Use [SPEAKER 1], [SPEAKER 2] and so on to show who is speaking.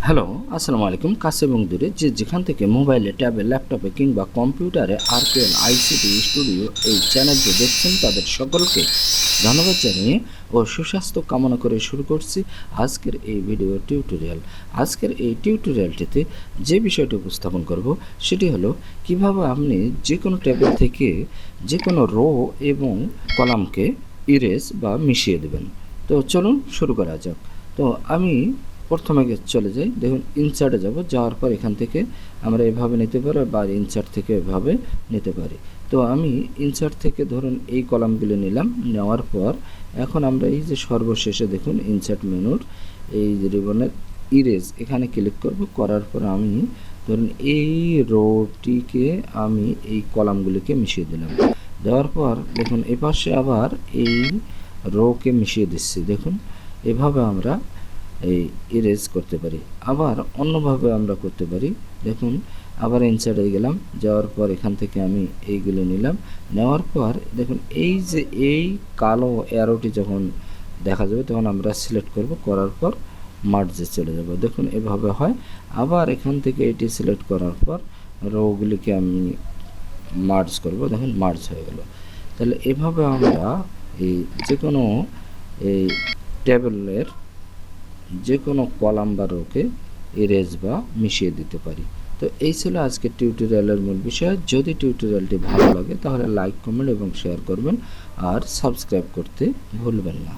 [SPEAKER 1] Hello, আসসালামু আলাইকুম। কাছে এবং দূরে যে যেখান থেকে মোবাইলে, ট্যাবে, ল্যাপটপে কিংবা কম্পিউটারে আরকেএল আইসিটি স্টুডিও এই চ্যানেলটি দেখছেন তাদের সকলকে ধন্যবাদ জানিয়ে ও সুস্বাস্থ্য কামনা করে শুরু করছি আজকের এই ভিডিও টিউটোরিয়াল। আজকের এই টিউটোরিয়ালটিতে যে বিষয়টি উপস্থাপন করব সেটি হলো কিভাবে আপনি যে কোনো টেবিল থেকে যে কোনো রো এবং কলামকে ইরেজ বা মিশিয়ে দেবেন। তো চলুন শুরু করা যাক। তো আমি প্রথমে চলে যাই, দেখুন ইনসার্টে যাব, যাওয়ার পর এখান থেকে আমরা এভাবে নিতে পারি বা ইনসার্ট থেকে এভাবে নিতে পারি। তো আমি ইনসার্ট থেকে ধরুন এই কলামগুলো নিলাম, নেওয়ার পর এখন আমরা এই যে সর্বশেষে দেখুন ইনসার্ট মেনুর এই যে রিবনের ইরেজ এখানে ক্লিক করব। করার পর আমি ধরুন এই রোটিকে আমি এই কলামগুলিকে মিশিয়ে দিলাম। দেওয়ার পর দেখুন এপাশে আবার এই রোকে মিশিয়ে দিচ্ছি। দেখুন এভাবে আমরা এই ইরেজ করতে পারি। আবার অন্যভাবে আমরা করতে পারি। দেখুন আবার ইনসার্টে গেলাম, যাওয়ার পর এখান থেকে আমি এইগুলো নিলাম, নেওয়ার পর দেখুন এই যে এই কালো অ্যারোটি যখন দেখা যাবে তখন আমরা সিলেক্ট করব, করার পর মার্জে চলে যাব। দেখুন এভাবে হয়। আবার এখান থেকে এটি সিলেক্ট করার পর রোগুলিকে আমি মার্জ করব, দেখুন মার্জ হয়ে গেল। তাহলে এভাবে আমরা এই যে কোনো এই টেবিলের যে কোনো কলাম বা রোকে ইরেজ বা মিশিয়ে দিতে পারি। তো এই ছিল আজকের টিউটোরিয়ালের মূল বিষয়। যদি টিউটোরিয়ালটি ভালো লাগে তাহলে লাইক, কমেন্ট এবং শেয়ার করবেন আর সাবস্ক্রাইব করতে ভুলবেন না।